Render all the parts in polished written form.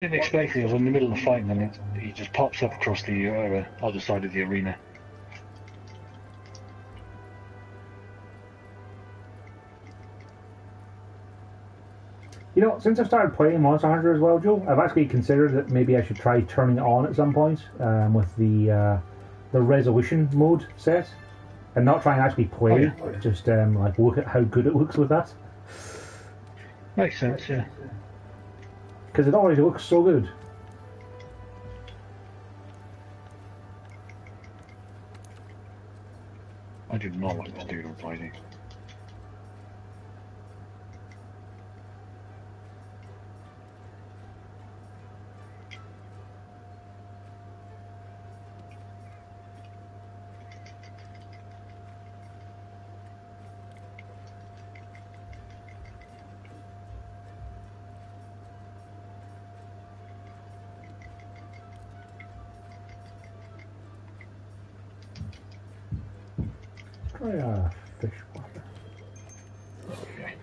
Didn't expect it. I was in the middle of the fight, and then he just pops up across the other side of the arena. You know, since I've started playing Monster Hunter as well, Joe, I've actually considered that maybe I should try turning it on at some point with the resolution mode set, and not try and actually play, just like look at how good it looks with that. Makes sense, yeah. Because it already looks so good. I do not like this dude I'm fighting. Try a fish water. Okay.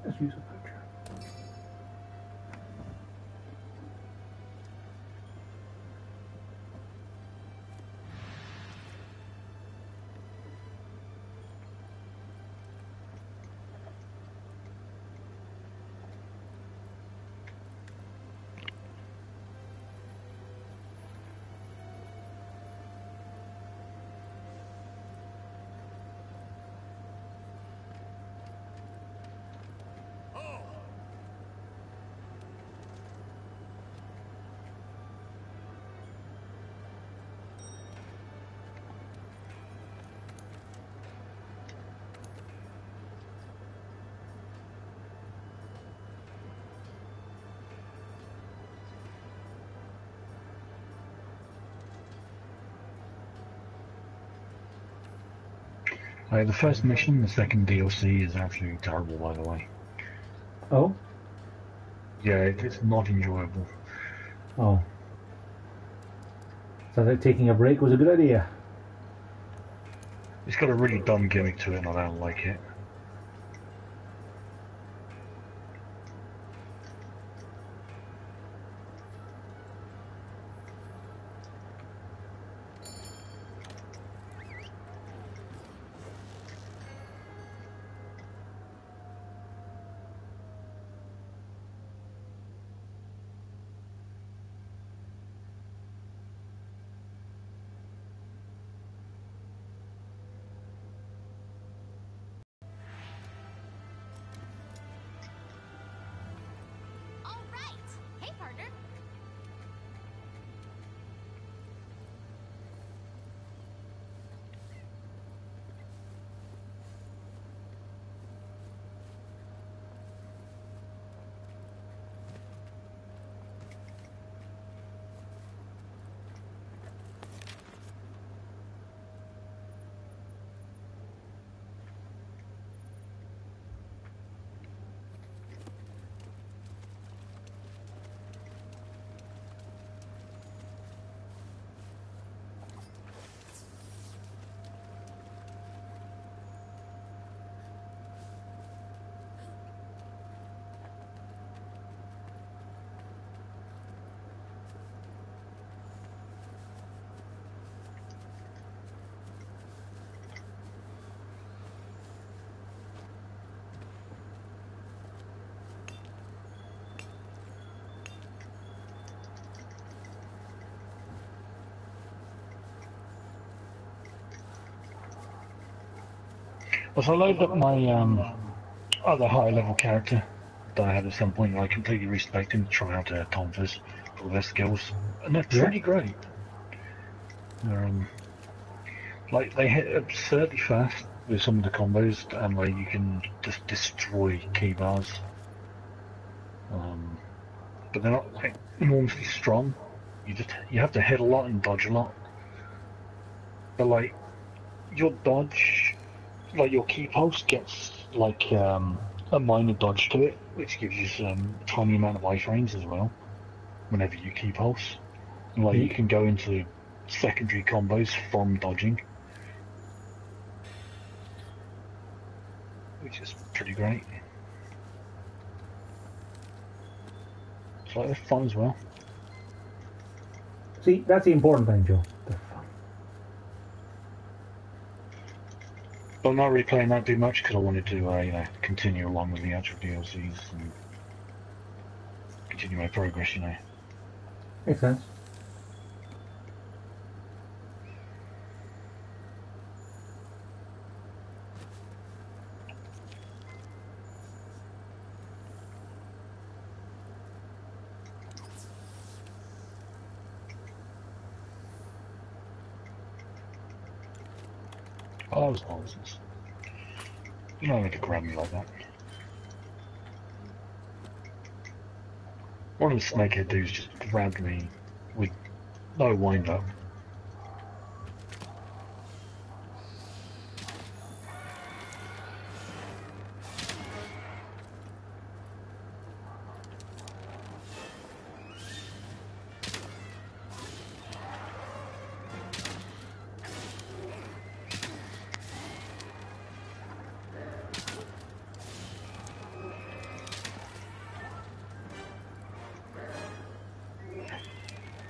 Let's use a picture. The first mission, the second DLC, is absolutely terrible, by the way. Oh? Yeah, it's not enjoyable. Oh. So I think taking a break was a good idea. It's got a really dumb gimmick to it, and I don't like it. Well, so I loaded up my other higher level character that I had at some point, and I completely respect him to try out Tonfas. all their skills, and they're Yeah. pretty great. They're, like, they hit absurdly fast with some of the combos, and like you can just destroy key bars. But they're not like enormously strong. You have to hit a lot and dodge a lot. But like your dodge, like your key pulse gets like a minor dodge to it, which gives you some tiny amount of iframes as well. Whenever you key pulse, and like you Neat. can go into secondary combos from dodging, which is pretty great. So they're fun as well. See, that's the important thing, Joe. They're fun. But I'm not really playing that too much because I wanted to, continue along with the actual DLCs and continue my progress. Makes sense. Oh, that was nonsense. You don't need to grab me like that. One of the snakehead dudes just grabbed me with no wind up.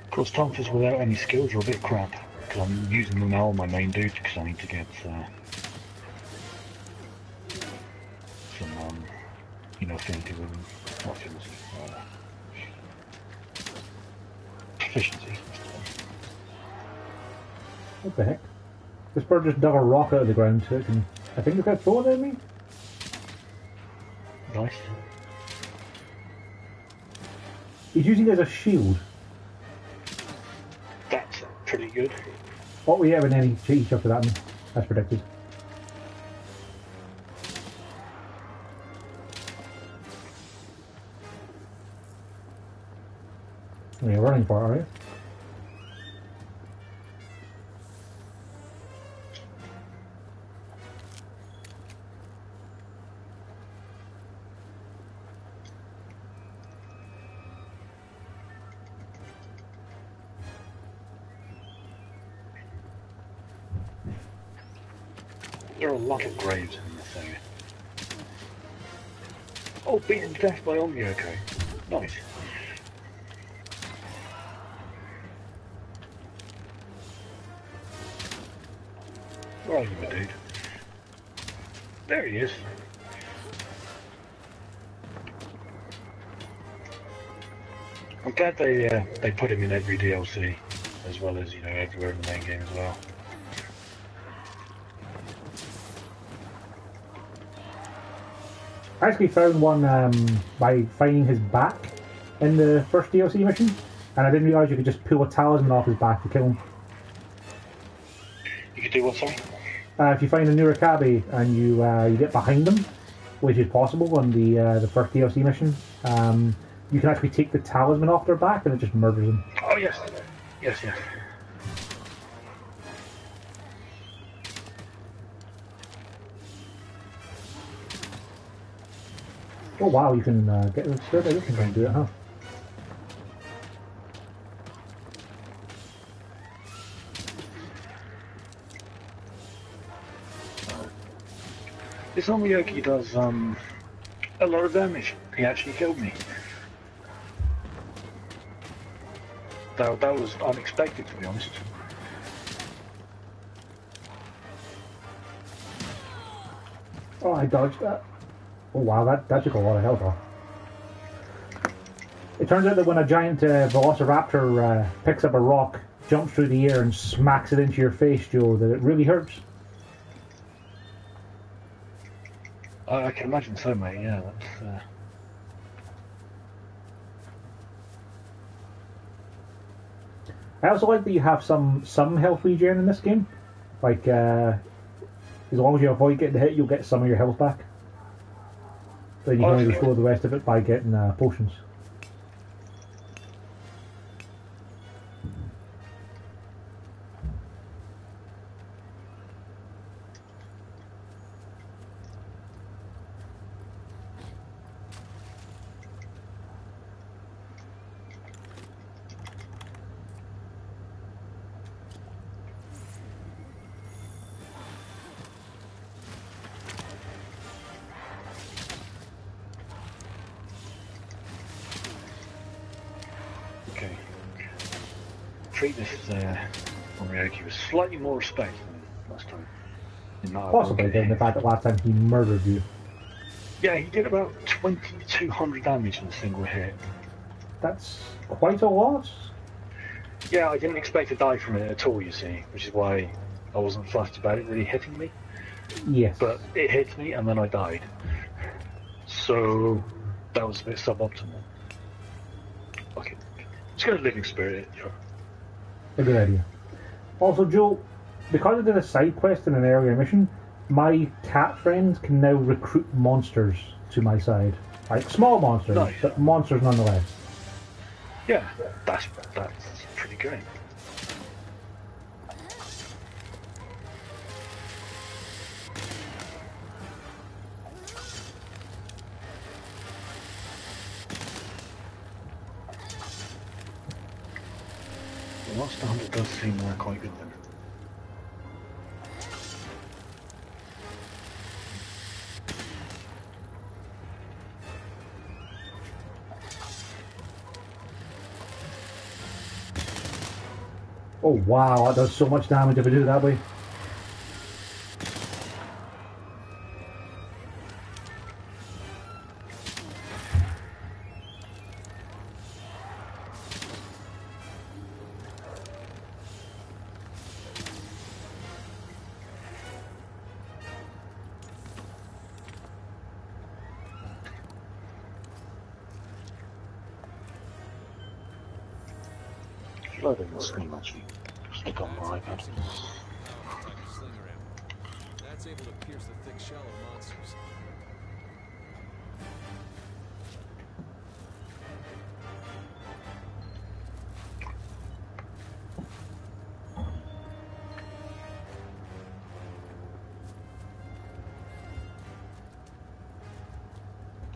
Of course, Tonfas without any skills are a bit crap, because I'm using them now on my main dude, because I need to get some, affinity with them. Not affinity, proficiency. What the heck? This bird just dug a rock out of the ground so it can... I think it's got thrown at me. Nice. He's using it as a shield. That's pretty good. Oh, yeah, but then he chucked it at me. As predicted. Oh, you're running for it, are you? There are a lot of graves in this area. Oh, beaten to death by Omni, okay. Nice. Where are you, my dude? There he is. I'm glad they put him in every DLC, as well as, everywhere in the main game as well. I actually found one by finding his back in the first DLC mission, and I didn't realise you could just pull a talisman off his back to kill him. You could do what, sorry? If you find a Nurikabe and you get behind them, which is possible on the first DLC mission, you can actually take the talisman off their back and it just murders them. Oh, yes. Yes. Oh wow, you can get the skirt. I didn't think I could do it, huh? This Omioki does a lot of damage. He actually killed me. That was unexpected, to be honest. Oh, I dodged that. Oh wow, that took a lot of health off. It turns out that when a giant velociraptor picks up a rock, jumps through the air and smacks it into your face, Joe, that it really hurts. I can imagine so, mate, yeah. I also like that you have some health regen in this game. Like, as long as you avoid getting hit, you'll get some of your health back. Then you can only restore the rest of it by getting potions. Okay. Treat this Moriaki with slightly more respect than last time. Possibly, given the fact that last time he murdered you. Yeah, he did about 2,200 damage in a single hit. That's quite a lot. Yeah, I didn't expect to die from it at all, you see, which is why I wasn't fussed about it really hitting me. Yes. But it hit me and then I died. So that was a bit suboptimal. Okay. Let's get a living spirit. Sure. A good idea. Also, Joe, because I did a side quest in an earlier mission, my cat friends can now recruit monsters to my side. Like small monsters, Nice. but monsters nonetheless. Yeah, that's pretty great. The Monster Hunter does seem quite good then. Oh wow, that does so much damage if I do it that way. Loading the screen actually. Stick on my iPad. That's able to pierce the thick shell of monsters.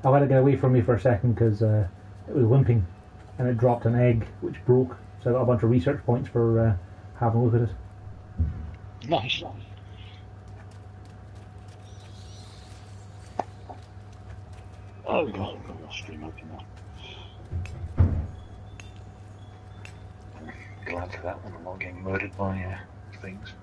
I let it get away from me for a second because it was limping and it dropped an egg which broke, so I got a bunch of research points for having a look at it. Nice. Oh, we got your stream open now. Glad for that one, I'm not getting murdered by things.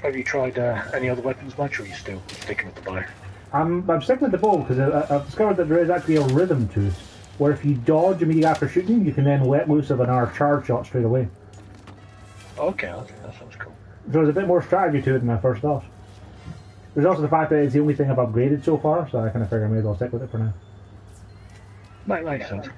Have you tried any other weapons much, or are you still sticking with the bow? I'm sticking with the bow because I've discovered that there is actually a rhythm to it, where if you dodge immediately after shooting, you can then let loose of another charge shot straight away. Okay, that sounds cool. So there's a bit more strategy to it than I first thought. There's also the fact that it's the only thing I've upgraded so far, so I kind of figure I may as well stick with it for now. Makes sense.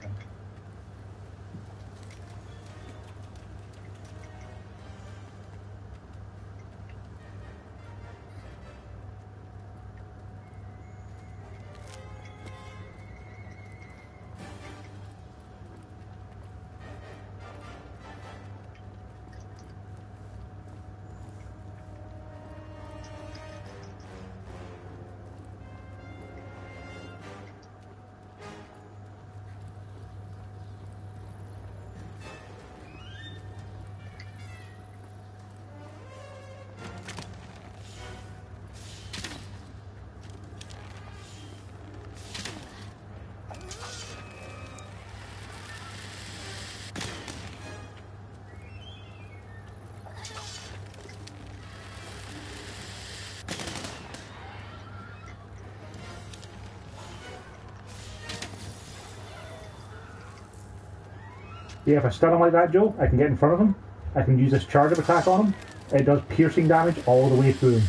Yeah, if I stun him like that, Joe, I can get in front of him. I can use this charge of attack on him. It does piercing damage all the way through him.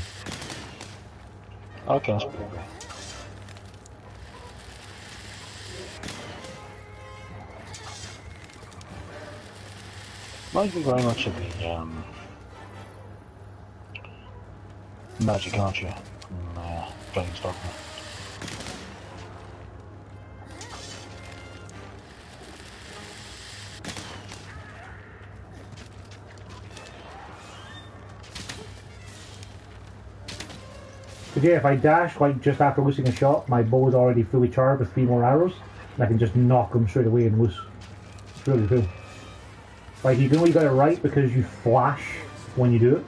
Okay, that's pretty good. Might be very much of the magic archer from Dragon's Dogma. But yeah, if I dash, like just after losing a shot, my bow is already fully charged with 3 more arrows, and I can just knock them straight away and loose. It's really cool. Like, you can only get it right because you flash when you do it.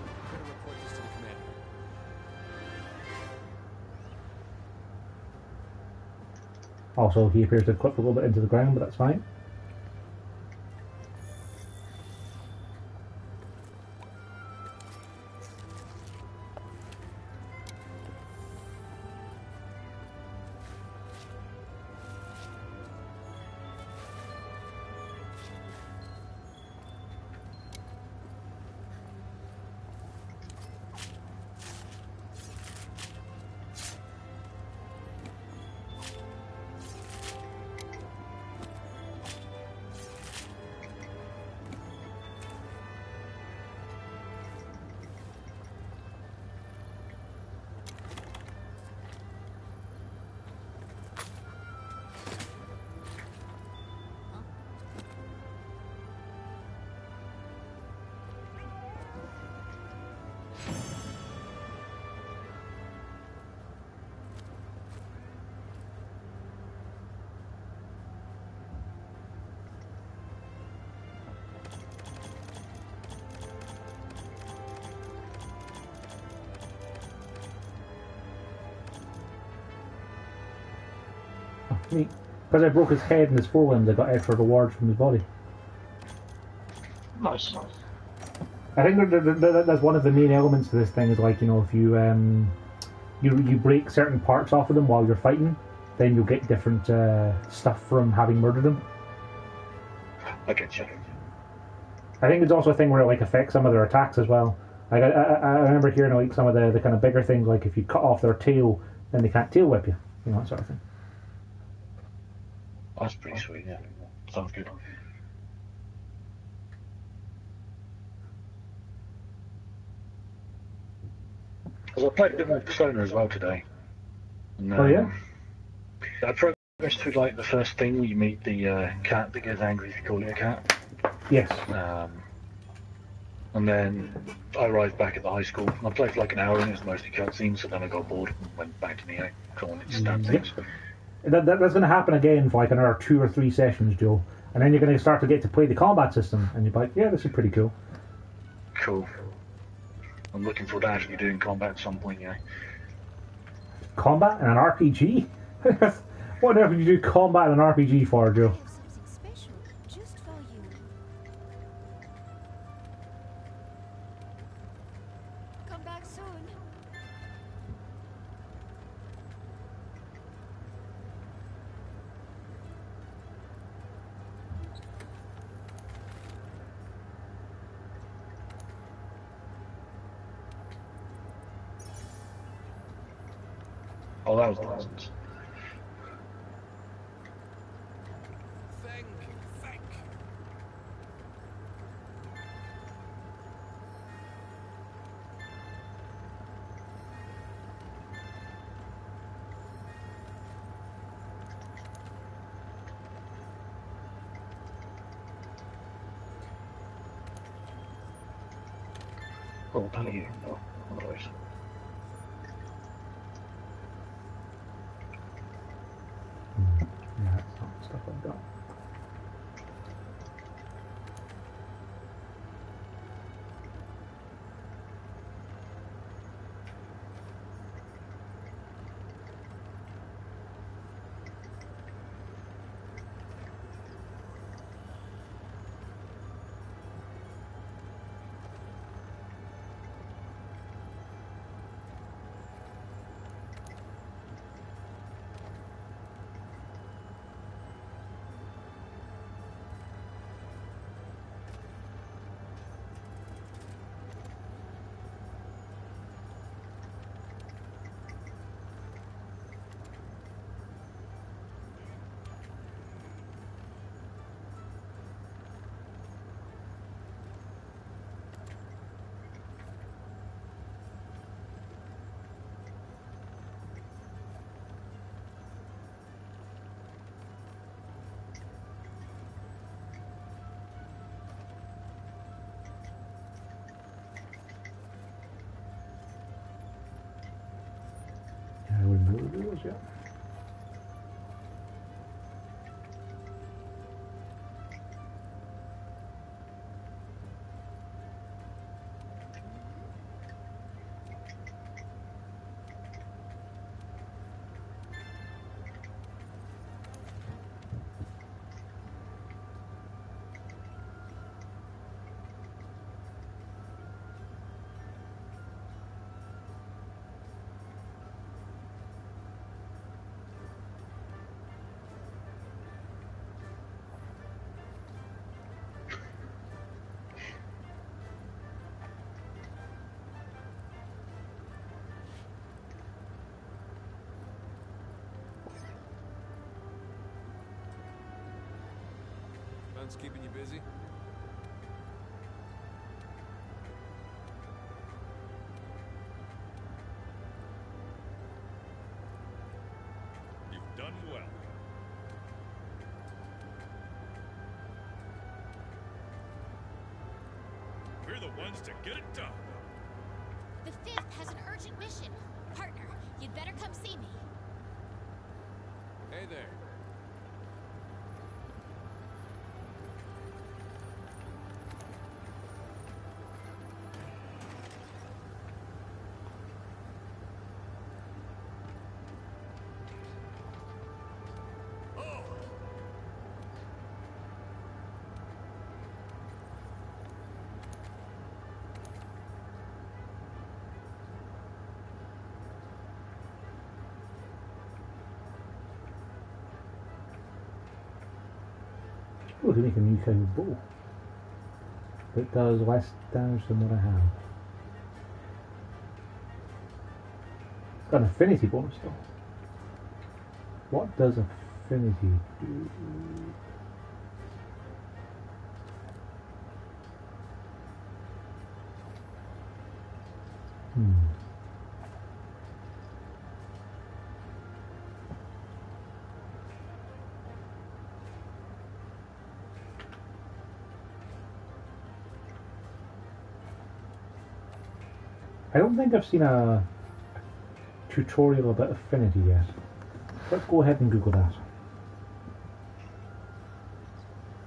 Also, he appears to have clipped a little bit into the ground, but that's fine. Neat. Because I broke his head and his forelimbs, I got extra rewards from his body. Nice. I think that's one of the main elements to this thing is like, you know, if you you break certain parts off of them while you're fighting, then you'll get different stuff from having murdered them. I get you. I think it's also a thing where it like affects some of their attacks as well. Like I remember hearing like some of the kind of bigger things, like if you cut off their tail, then they can't tail whip you, you know, that sort of thing. That's pretty sweet, yeah. Sounds good. Because I played a bit more Persona as well today. And, Oh yeah? I progressed through like the first thing where you meet the cat that gets angry if you call it a cat. Yes. And then I arrived back at the high school. I played for like an hour and it was mostly cutscenes, so then I got bored and went back to Neo. I wanted to stab things. That's going to happen again for like another 2 or 3 sessions, Joe. And then you're going to start to get to play the combat system, and you're like, yeah, this is pretty cool. Cool. I'm looking forward to actually doing combat at some point, yeah. Combat in an RPG? What on earth would you do combat in an RPG for, Joe? Something special just for you. Come back soon. Oh, that was the license. Thank you. Oh, thank you. Oh, otherwise. Yeah, that's not stuff I've got. yeah. Fun's keeping you busy? You've done well. We're the ones to get it done. The 5th has an urgent mission. Partner, you'd better come see me. Hey there. Oh, to make a new kind of bow that does less damage than what I have. It's got an affinity bonus though. What does affinity do? I don't think I've seen a tutorial about affinity yet. Let's go ahead and Google that.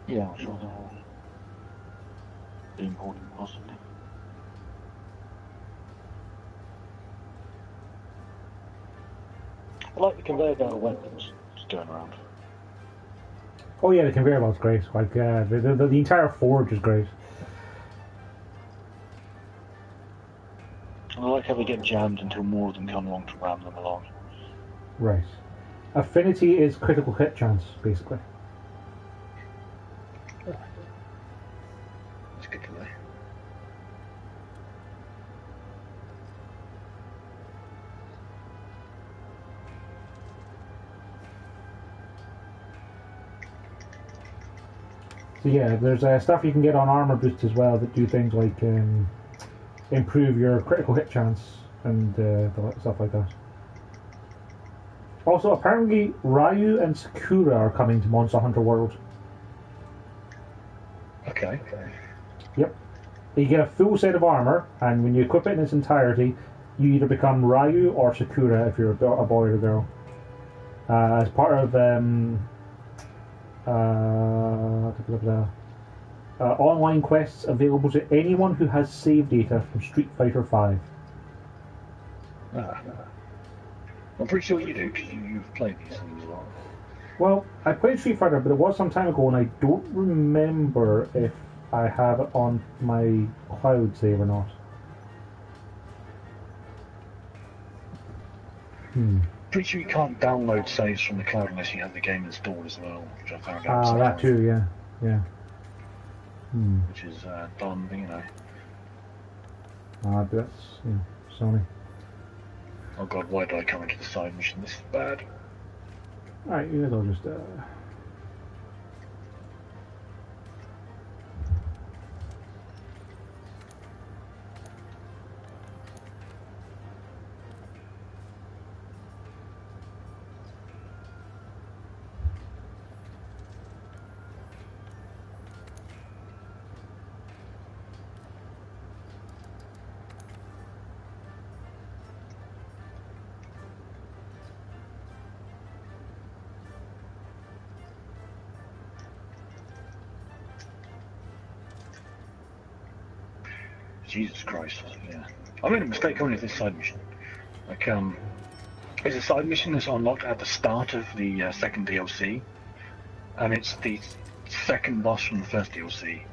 Yeah, I'm sure they'll be important, possibly. I like the conveyor belt of weapons just going around. Oh yeah, the conveyor belt's great. Like the entire forge is great. And I like how they get jammed until more of them come along to ram them along. Right. Affinity is critical hit chance, basically. That's good to know. So yeah, there's stuff you can get on armor boosts as well that do things like improve your critical hit chance and stuff like that. Also, apparently Ryu and Sakura are coming to Monster Hunter World. Okay. Yep. You get a full set of armor, and when you equip it in its entirety, you either become Ryu or Sakura if you're a boy or a girl. As part of online quests available to anyone who has save data from Street Fighter V. I'm pretty sure you do, because you've played these things a lot. Well, I played Street Fighter, but it was some time ago, and I don't remember if I have it on my cloud save or not. Pretty sure you can't download saves from the cloud unless you have the game installed as well, which I found out. Ah, that too, yeah. Which is dumb, but you know. But that's, Sony. Oh god, why did I come into the side mission? This is bad. Alright, you guys all just Jesus Christ. Yeah. I made a mistake only with this side mission. Like, it's a side mission that's unlocked at the start of the second DLC, and it's the second boss from the first DLC.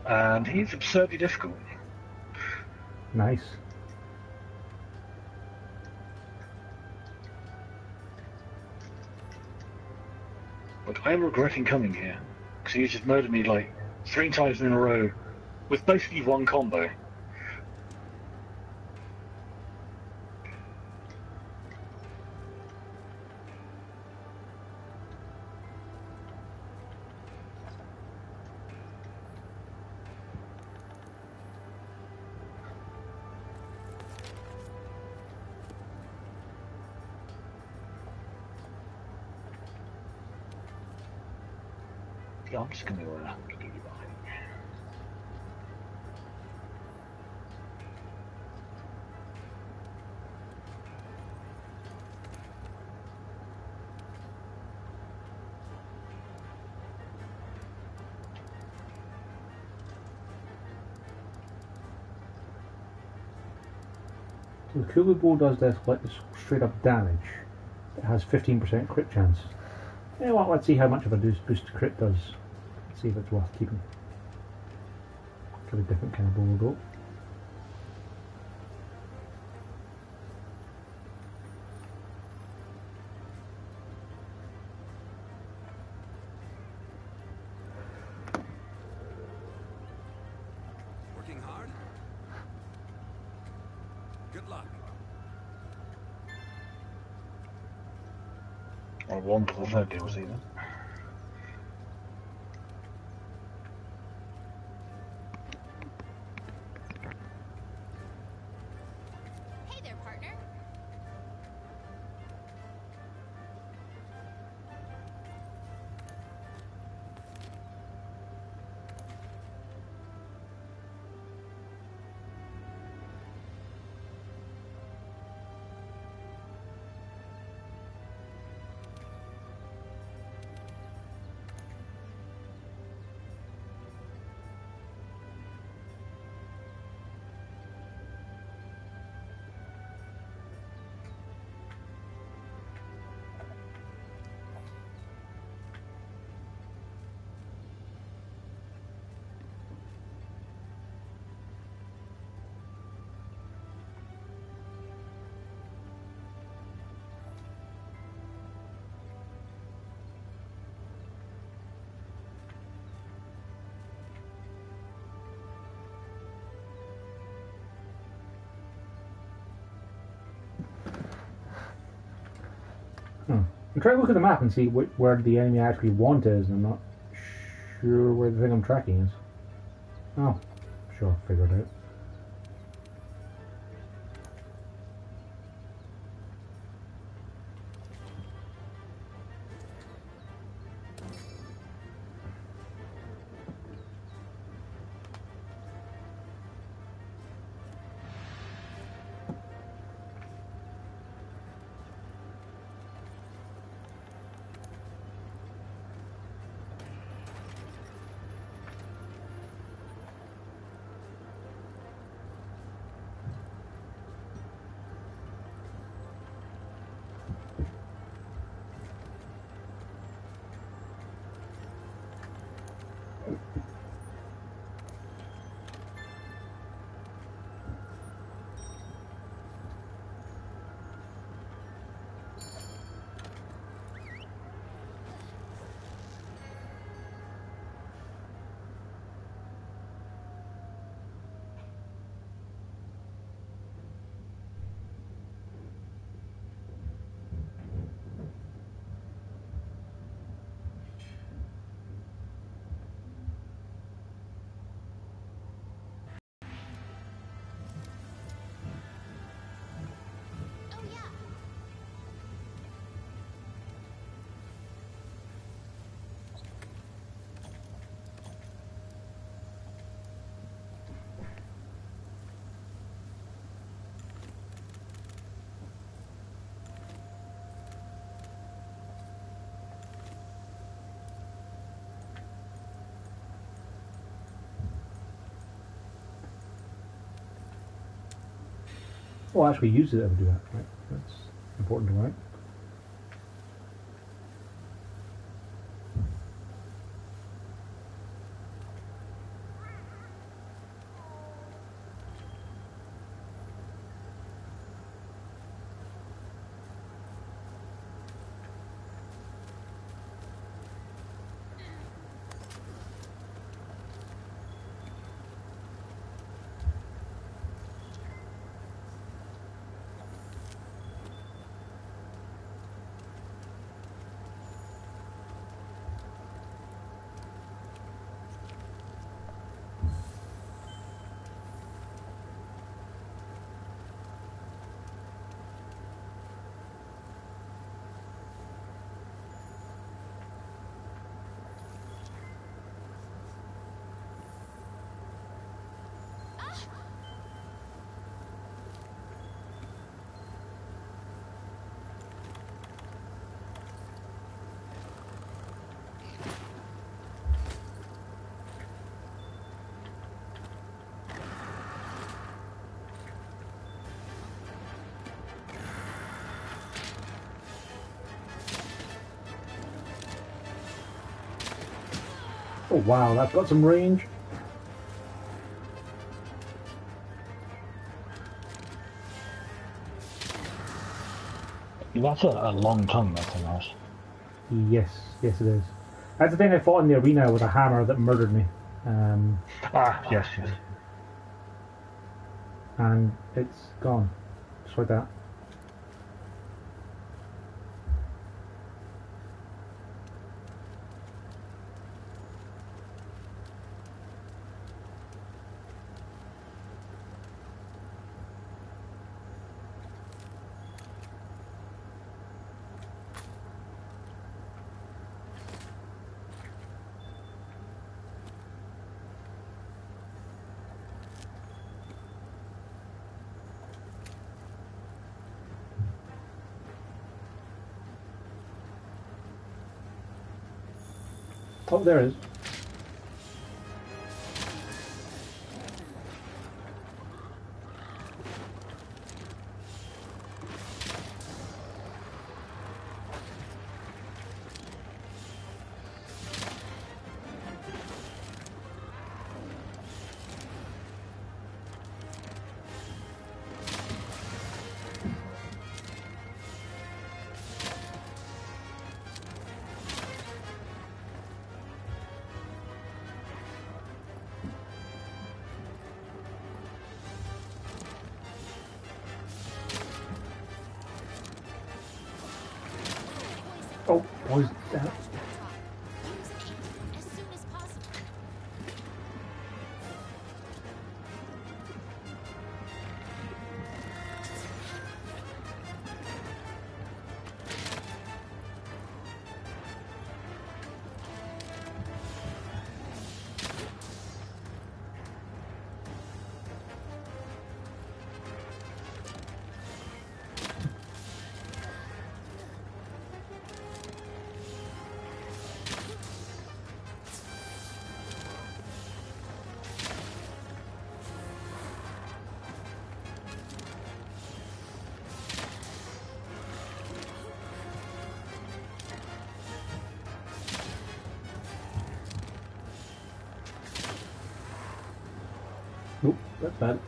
And he's absurdly difficult. Nice. But I am regretting coming here, because he just murdered me like 3 times in a row, with basically one combo. Yeah, I'm just going to do it behind. So the Kulu Bow does this like straight up damage. It has 15% crit chance. You know what, let's see how much of a boost crit does. Let's see if it's worth keeping. Got a different kind of bow we'll go. Working hard? Good luck. I wonder there's no DLC then. Hey there, partner. I'm trying to look at the map and see where the enemy I actually want is, and I'm not sure where the thing I'm tracking is. Oh, sure, I'll figure it out. Oh, actually use it to do that. Right. That's important to know. Oh wow, that's got some range. That's a long tongue, that thing has. Yes, yes it is. That's the thing I fought in the arena with a hammer that murdered me. Yes, yes. And it's gone. Just like that. Oh, there it is. Oh, boys. Use aim as soon as possible. Nope, that's bad.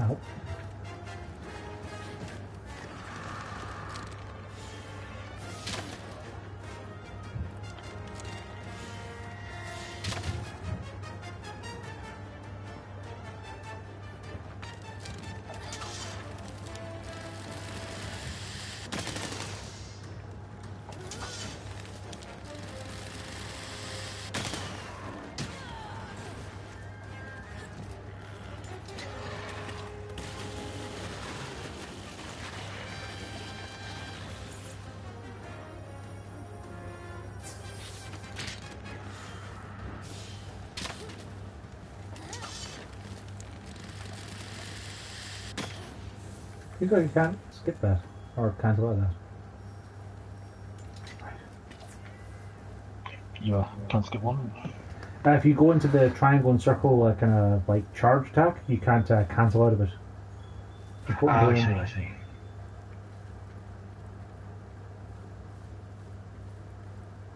Ow. You can't skip that or cancel out that. You can't skip one. If you go into the triangle and circle kind of like charge attack, you can't cancel out of it. I see.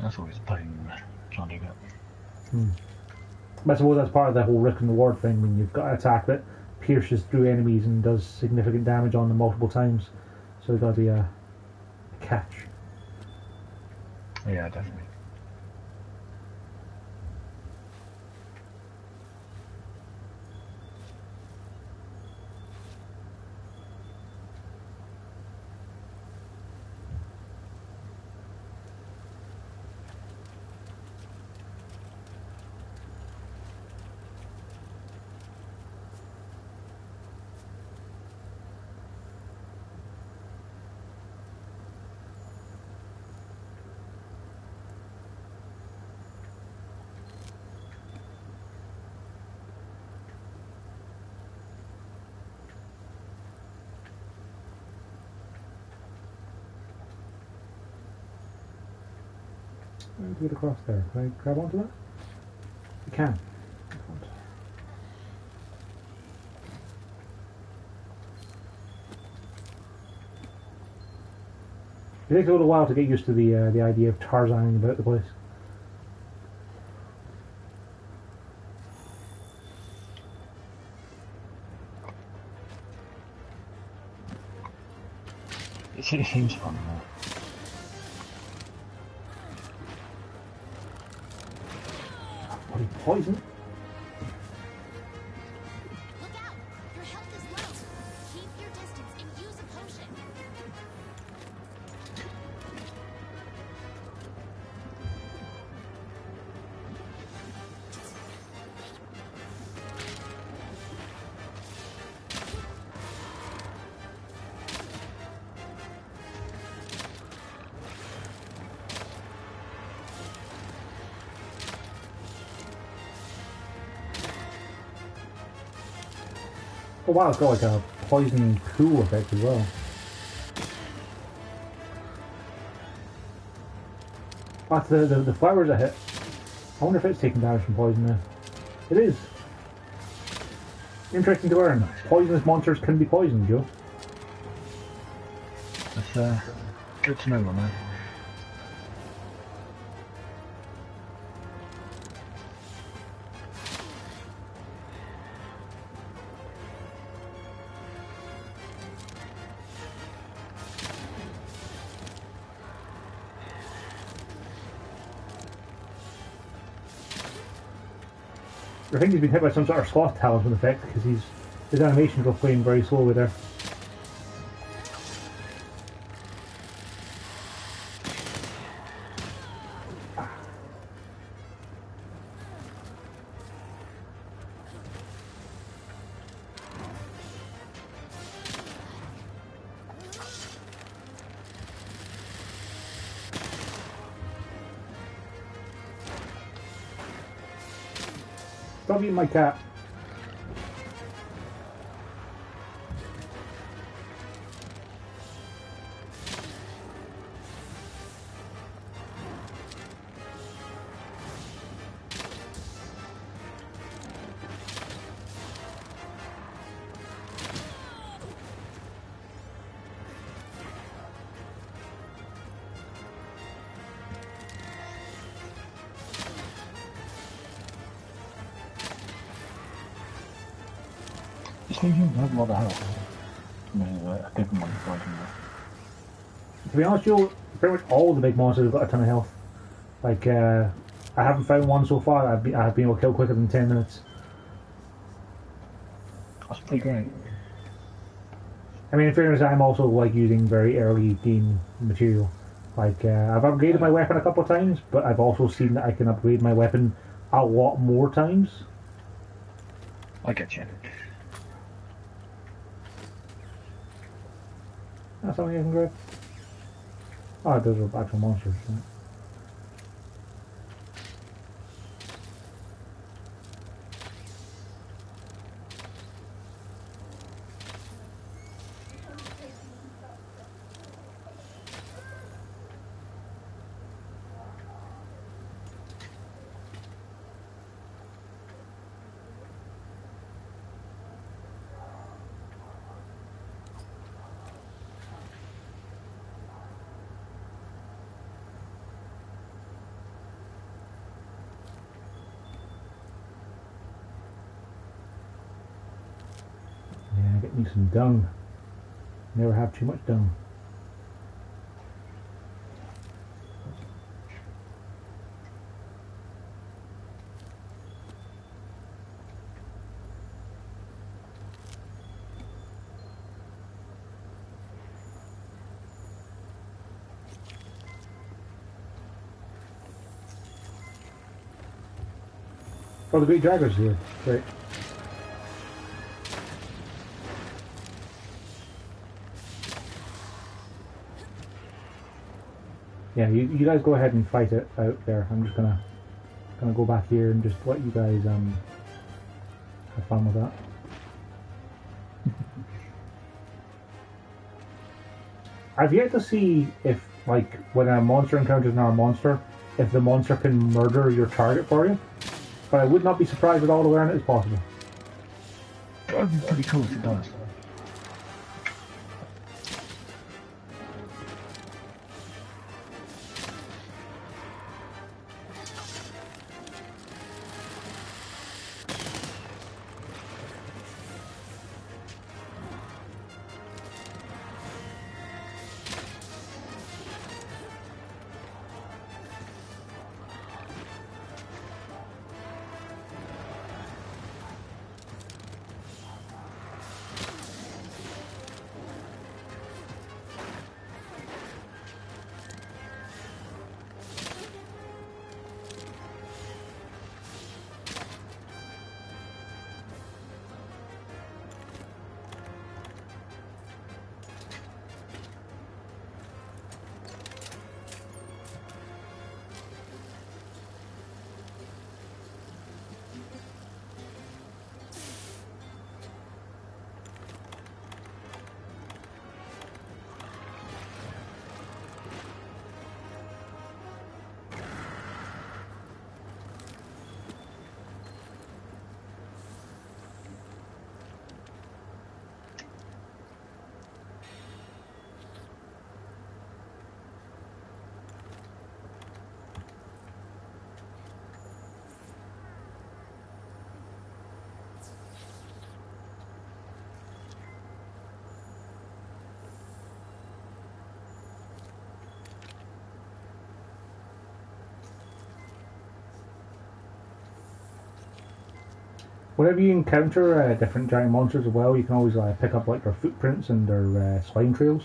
That's always a pain trying to get. I suppose that's part of the whole risk and reward thing when you've got an attack that pierces through enemies and does significant damage on them multiple times. So there's got to be a catch. Yeah, definitely. How do you get across there? Can I grab onto that? You can. It takes a little while to get used to the idea of Tarzaning about the place. It seems fun though. Bloody poison. Look out! Your health is low. Keep your distance and use a potion. Oh wow, it's got like a poison pool effect as well. That's the flowers I hit. I wonder if it's taking damage from poison now. It is. Interesting to learn. Poisonous monsters can be poisoned, Joe. That's good to know, man. I think he's been hit by some sort of sloth talisman effect because his animations were playing very slowly there. Stop eating my cat. This thing seems to have a lot of health. I mean, a different one fighting To be honest, Joe, pretty much all the big monsters have got a ton of health. Like, I haven't found one so far that I've been able to kill quicker than 10 minutes. That's pretty great. I mean, in fairness, I'm also like using very early game material. Like, I've upgraded my weapon a couple of times, but I've also seen that I can upgrade my weapon a lot more times. I get you. That's something I can grab. Oh, those are actual monsters. Right? Need some dung. Never have too much dung. Oh, the great dragger's here. Great. Yeah, you guys go ahead and fight it out there. I'm just gonna go back here and just let you guys have fun with that. I've yet to see if, like, when a monster encounters another monster, if the monster can murder your target for you. But I would not be surprised at all to learn it is possible. That'd be pretty cool if it does. Whenever you encounter different giant monsters as well, you can always pick up like their footprints and their slime trails,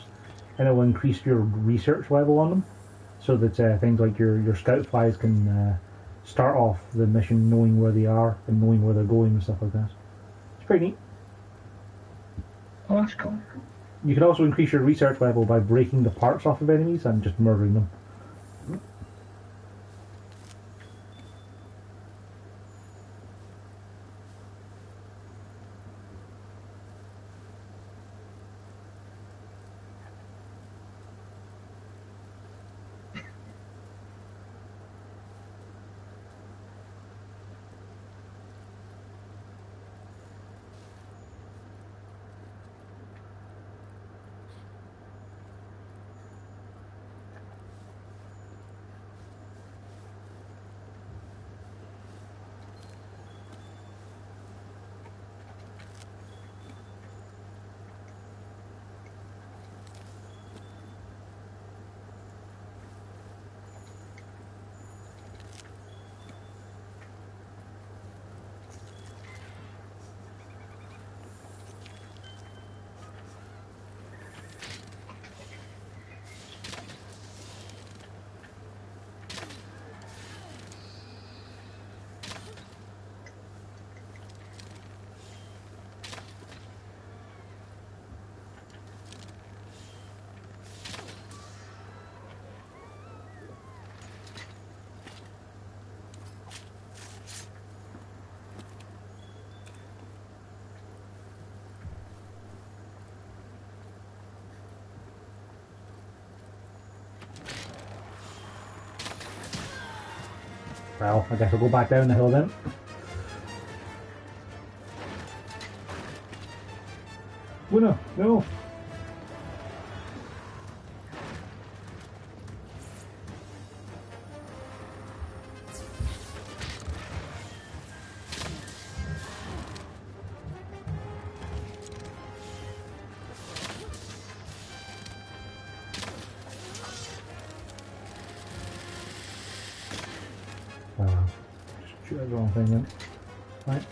and it will increase your research level on them, so that things like your scout flies can start off the mission knowing where they are and knowing where they're going and stuff like that. It's pretty neat. Oh, that's cool. You can also increase your research level by breaking the parts off of enemies and just murdering them. Well, I guess I'll go back down the hill then. Oh no, no! Shoot, that's the wrong thing then. Right.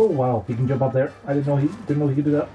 Oh wow, he can jump up there. I didn't know he could do that.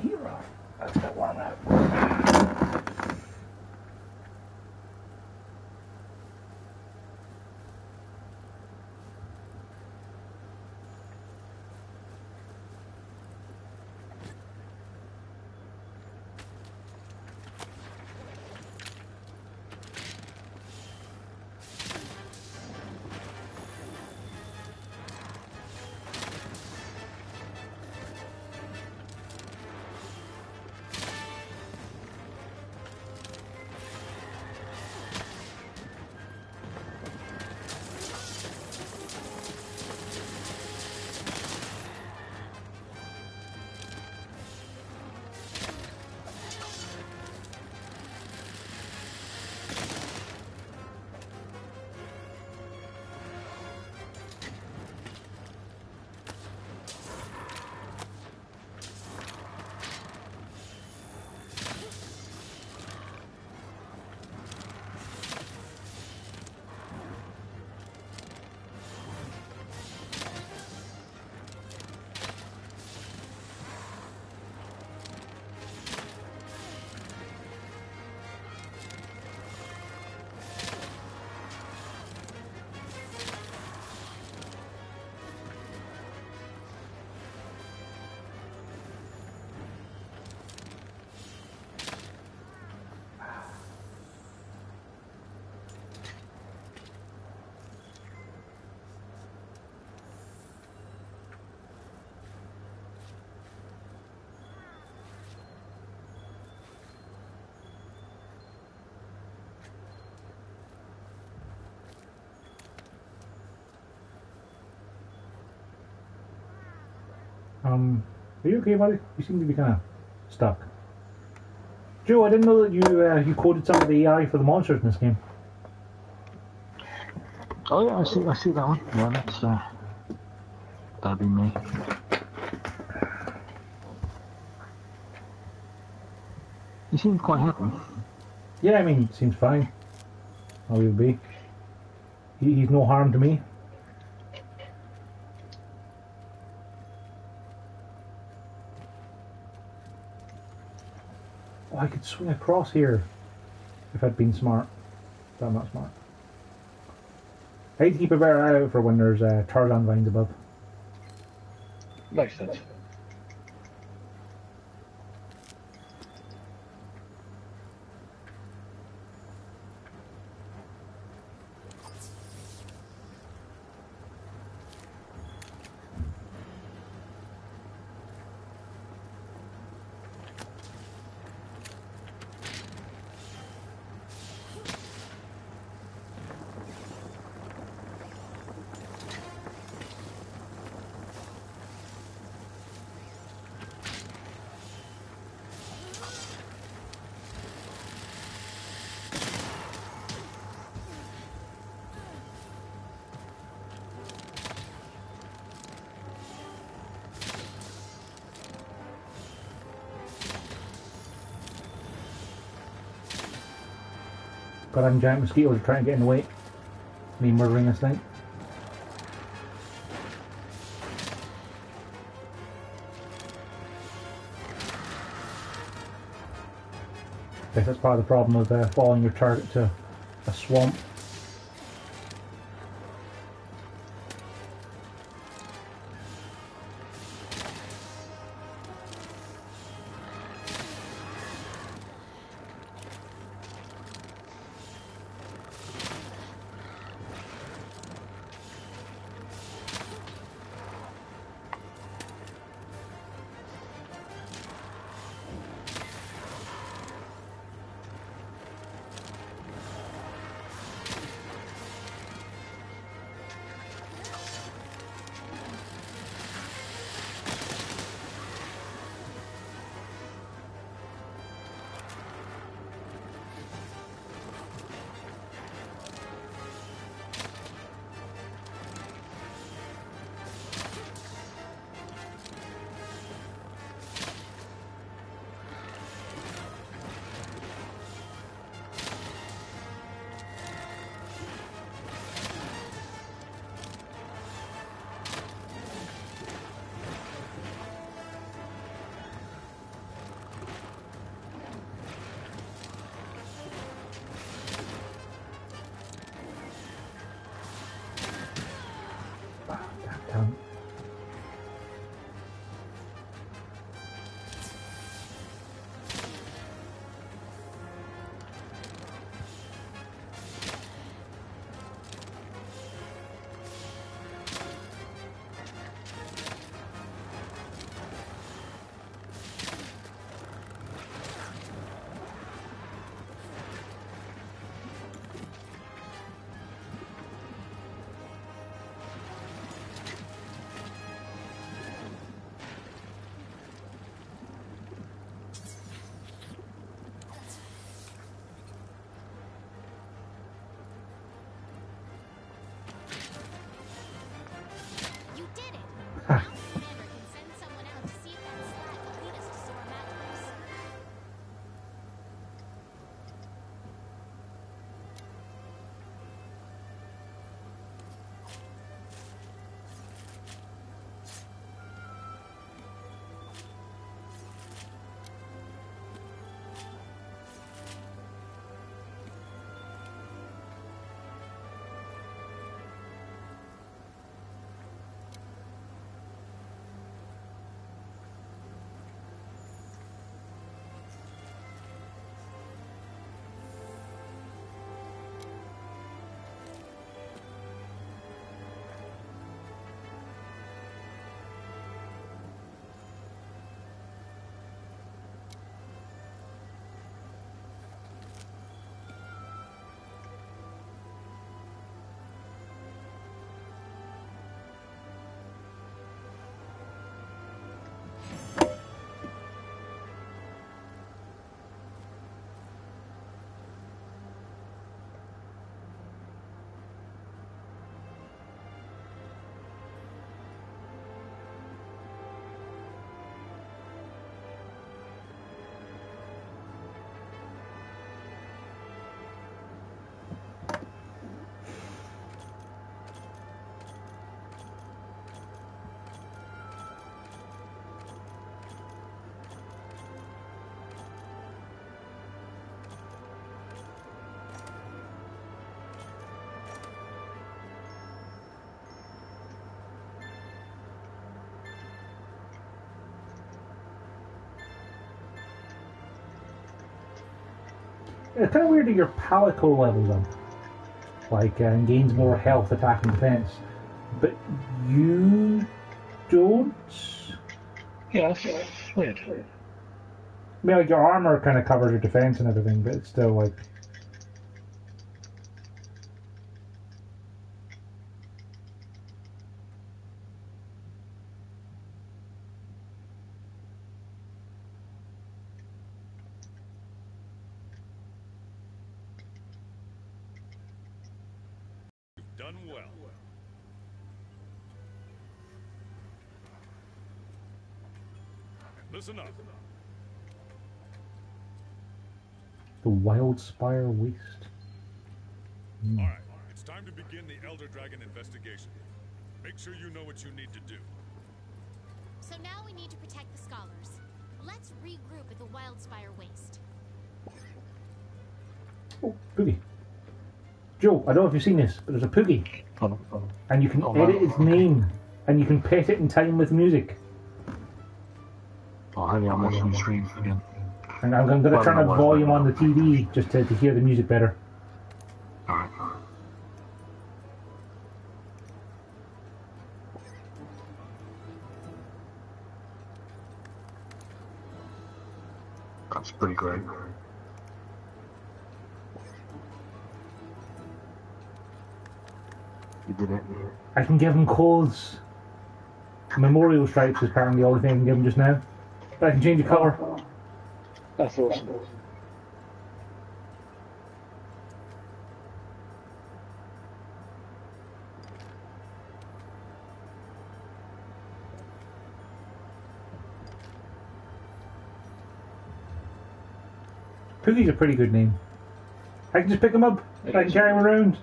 Hero. Let's get one out. Are you okay, buddy? You seem to be kind of stuck. Joe, I didn't know that you coded some of the AI for the monsters in this game. Oh yeah, I see that one. Yeah, that'd be me. He seems quite happy. Yeah, I mean, seems fine. How he would be. He's no harm to me. Oh, I could swing across here if I'd been smart. But I'm not smart. I need to keep a better eye out for when there's Tarzan vines above. Makes sense. Goddamn giant mosquitoes are trying to get in the way. Me murdering this thing. Guess that's part of the problem of following your target to a swamp. Damn. You did it! Ha. Now the commander can send someone out to see if that slide will lead us to Zora Magdaros. It's kind of weird that your Palico levels up, like, and gains more health, attack, and defense, but you don't. Yeah, that's weird. I mean, like, your armor kind of covers your defense and everything, but it's still like. You've done well. And listen up. The Wildspire Waste. All right, it's time to begin the Elder Dragon investigation. Make sure you know what you need to do. So now we need to protect the scholars. Let's regroup at the Wildspire Waste. Oh, Poogie. Joe, I don't know if you've seen this, but there's a Poogie. Oh, And you can Oh, edit man. its name. And you can pet it in time with music. oh, hang on, I'm watching the stream again. And I'm going to Well, turn no, up what- volume on the TV just to hear the music better. Alright. That's pretty great. You did it. I can give him clothes. Memorial stripes is apparently the only thing I can give him just now. But I can change the colour. That's awesome. Poogie's a pretty good name. I can just pick him up. I can carry him around.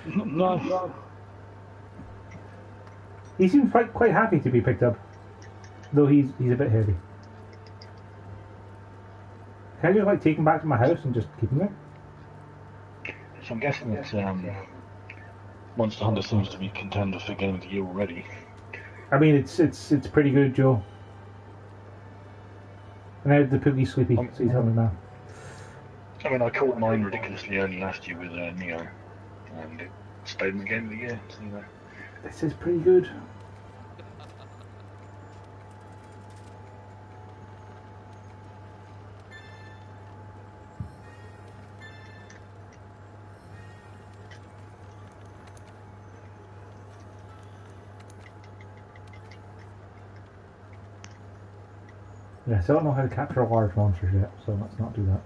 No. He seems quite happy to be picked up. Though he's a bit heavy. Can I just like take him back to my house and just keep him there? So I'm guessing it's Monster Hunter seems to be contender for Game of the Year already. I mean, it's pretty good, Joe. And now the Poogie's sleepy, so he's having now. I mean, I caught mine ridiculously early last year with Neo, and it stayed in the Game of the Year, so you know. This is pretty good. Yeah, so I don't know how to capture large monsters yet, so let's not do that.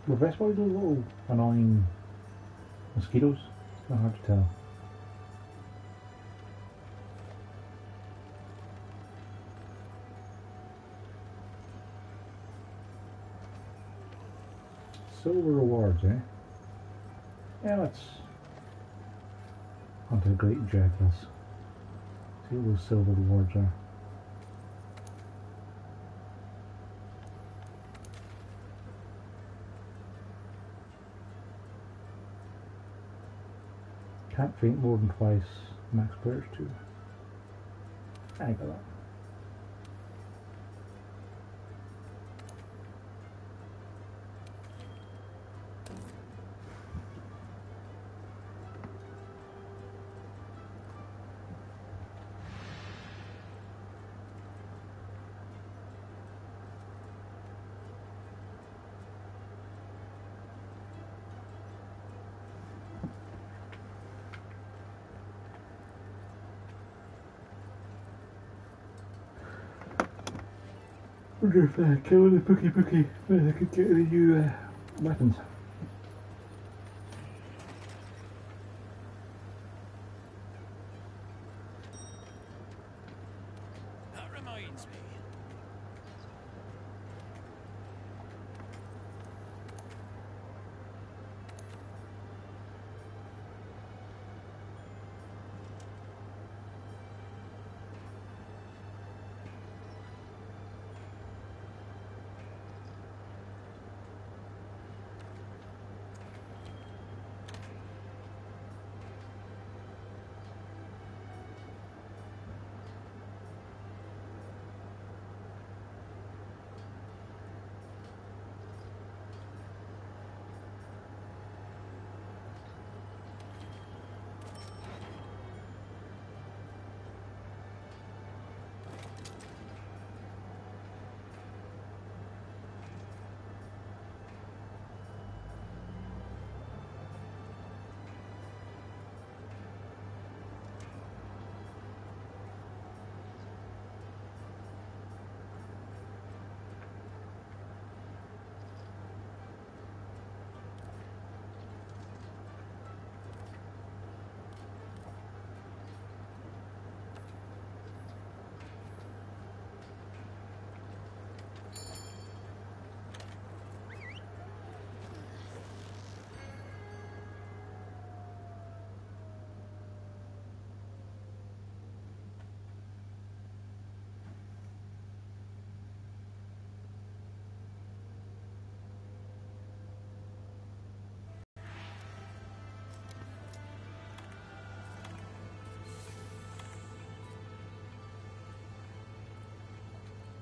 Were Vespa those little annoying mosquitoes? It's not hard to tell. Silver rewards, eh? Yeah, let's hunt a great jackals. See what those silver rewards are. Can't faint more than twice. Max players too. I got that. wonder if killing the Pookie I could get any new weapons. That reminds me.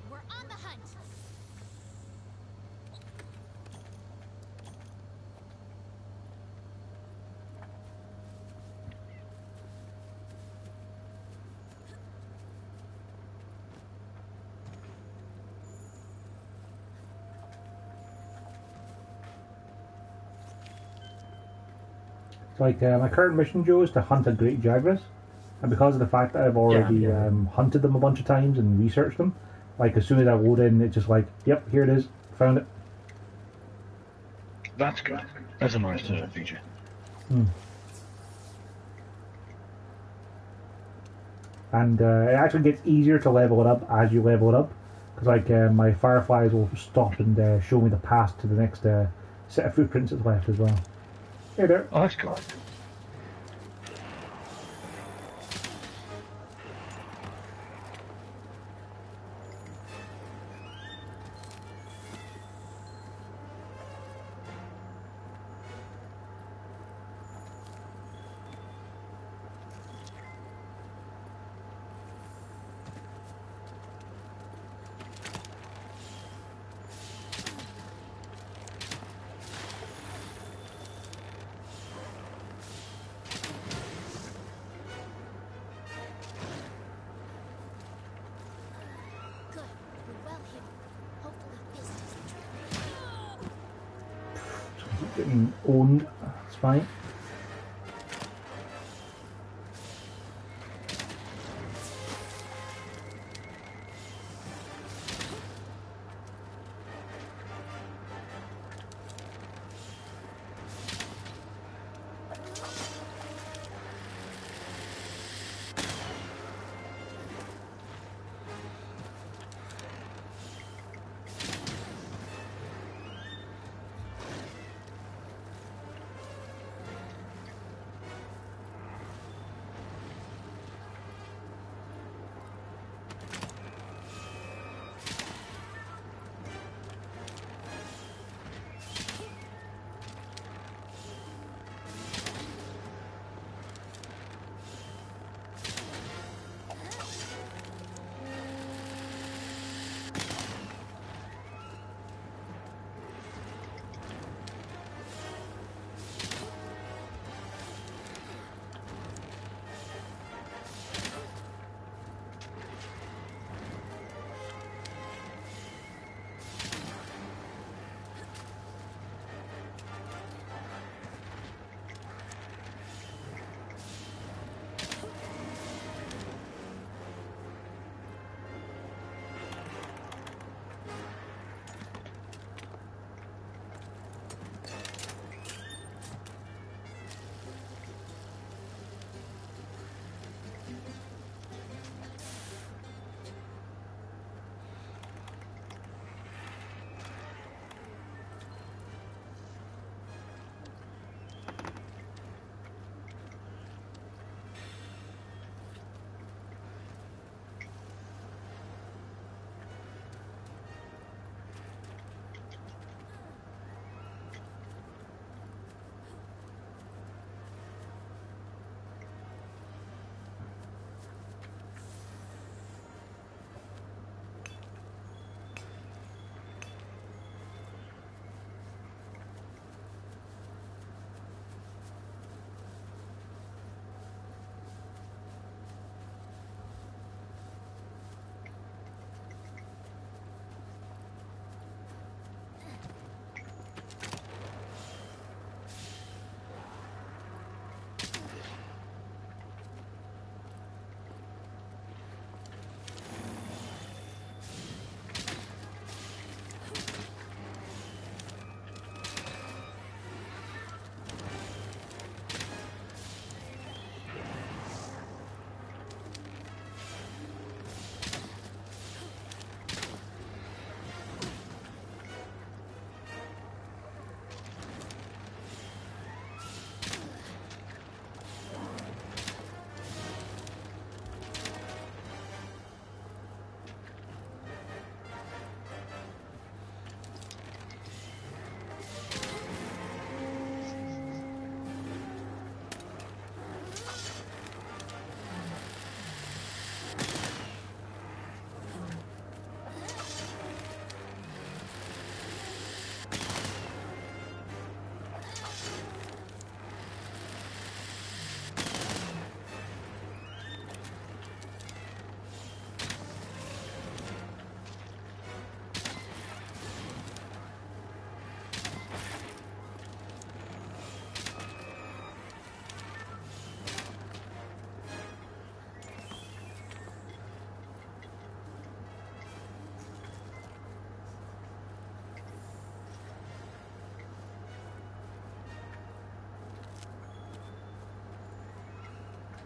We're on the hunt. It's like my current mission, Joe, is to hunt a great jaguars, and because of the fact that I've already hunted them a bunch of times and researched them, like as soon as I load in, it's just like, yep, here it is, found it. That's good. That's a nice feature. And it actually gets easier to level it up as you level it up, because like my fireflies will stop and show me the path to the next set of footprints that's left as well. Hey there. Oh, that's good. Good. We're well hidden. Hopefully this doesn't trip. Getting owned. It's fine.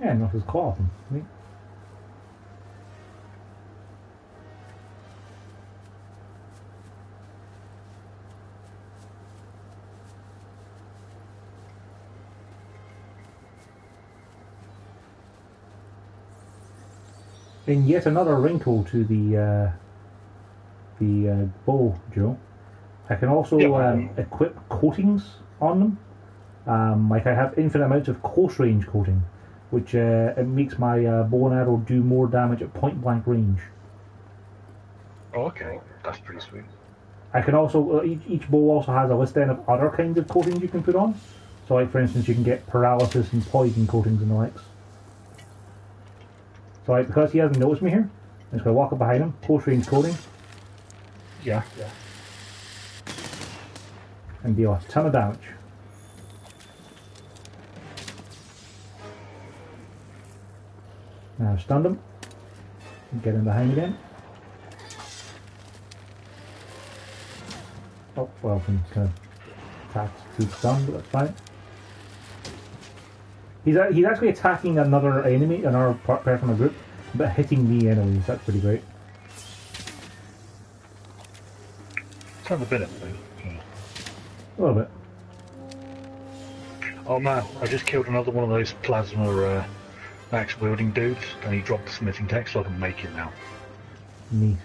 Yeah, knock his claw off him. Right? And yet another wrinkle to the bow, Joe. I can also equip coatings on them. Like I have infinite amounts of close range coating, which it makes my bow and arrow do more damage at point blank range. Oh, okay, that's pretty sweet. I can also each bow also has a list then of other kinds of coatings you can put on. So, like for instance, you can get paralysis and poison coatings and the likes. So, like, because he hasn't noticed me here, I'm just going to walk up behind him, close range coating. Yeah. And deal a ton of damage. Now I've stunned him. Get him behind again. Oh, well, from kind of attacked to stun, but that's fine. He's actually attacking another enemy, another person in the group, but hitting me anyways. That's pretty great. Sounds a bit of A little bit. Oh man, I just killed another one of those plasma axe wielding dudes, and he dropped the smithing tech, so I can make it now. Neat.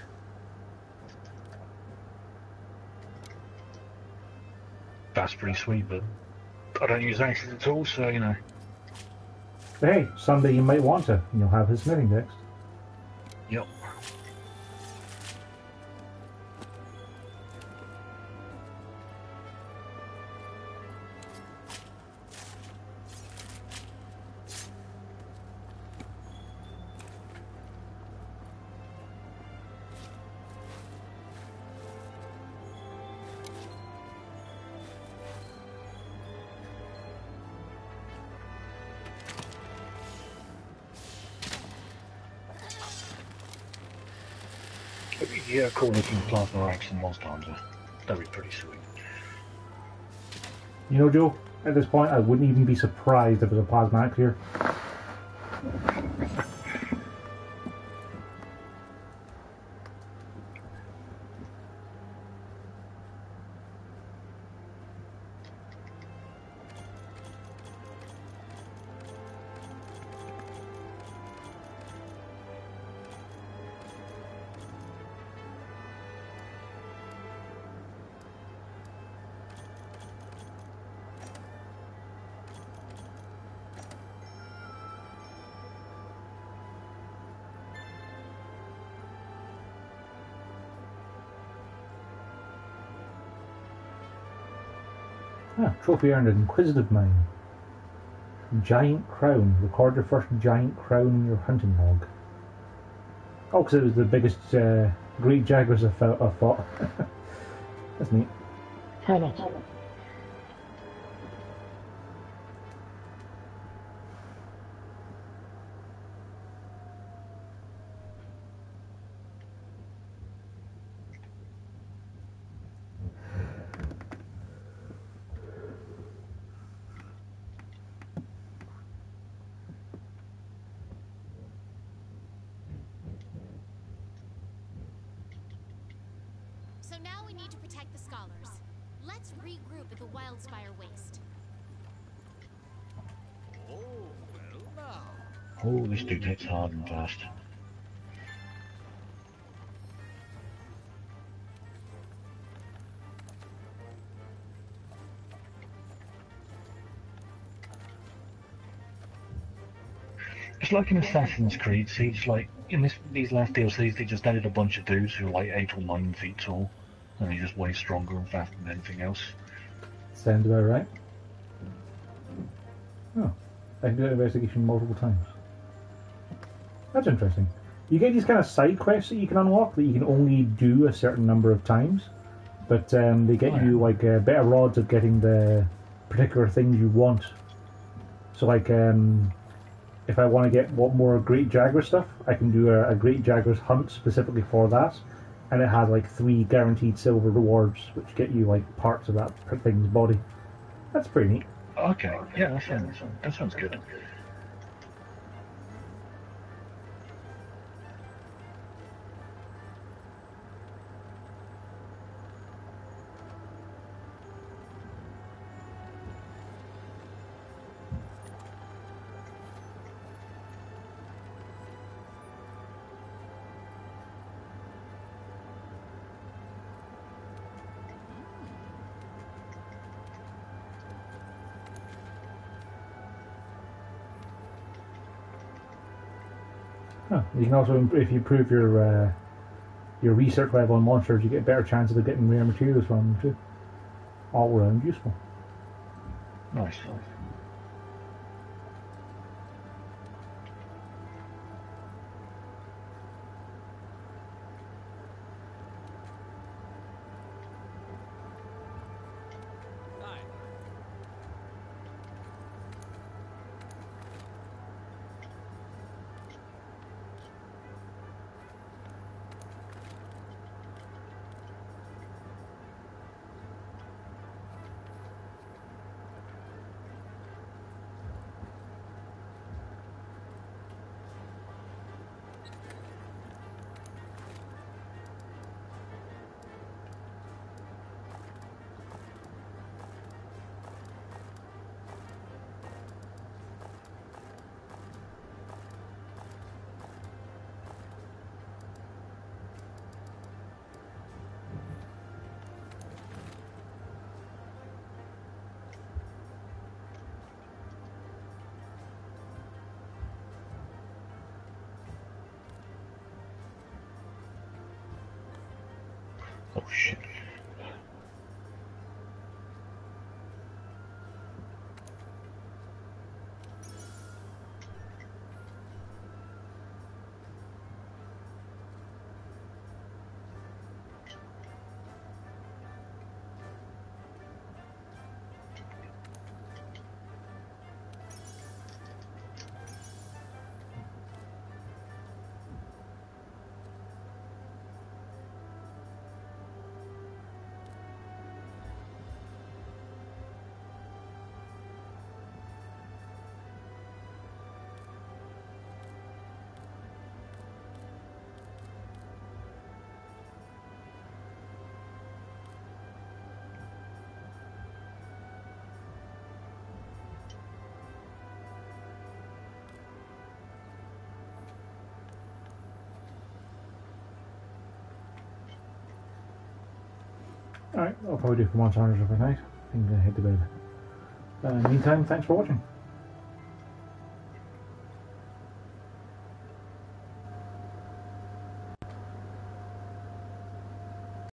That's pretty sweet, but I don't use axes at all, so you know. But hey, someday you might want to, and you'll have his smithing next. Yep. Yeah, cool looking plasma axe and Monster Hunter. That'd be pretty sweet. You know, Joe, at this point, I wouldn't even be surprised if it was a plasma axe here. Ah, trophy earned an Inquisitive Mine. Giant Crown. Record your first giant crown in your hunting log. Oh, because it was the biggest great jaguars I've fought. That's neat. How not? So now we need to protect the scholars. Let's regroup at the Wildspire Waste. Oh, well now. Oh, this dude hits hard and fast. It's like in Assassin's Creed Siege, like in these last DLCs they just added a bunch of dudes who are like 8 or 9 feet tall, and they're just way stronger and faster than anything else. Sounds about right. Oh, I can do an investigation multiple times. That's interesting. You get these kind of side quests that you can unlock that you can only do a certain number of times, but they get you like better odds of getting the particular things you want. So like if I want to get more Great Jaguar stuff, I can do a Great Jaguar's hunt specifically for that, and it has like 3 guaranteed silver rewards, which get you like parts of that thing's body. That's pretty neat. Okay, yeah, that sounds good. Huh. You can also, if you improve your research level on monsters, you get a better chance of getting rare materials from them too. All around useful. Nice. Aye. Oh shit. Alright, I'll probably do for Monster Hunters every night. I think I'm going to head to bed. In the meantime, thanks for watching.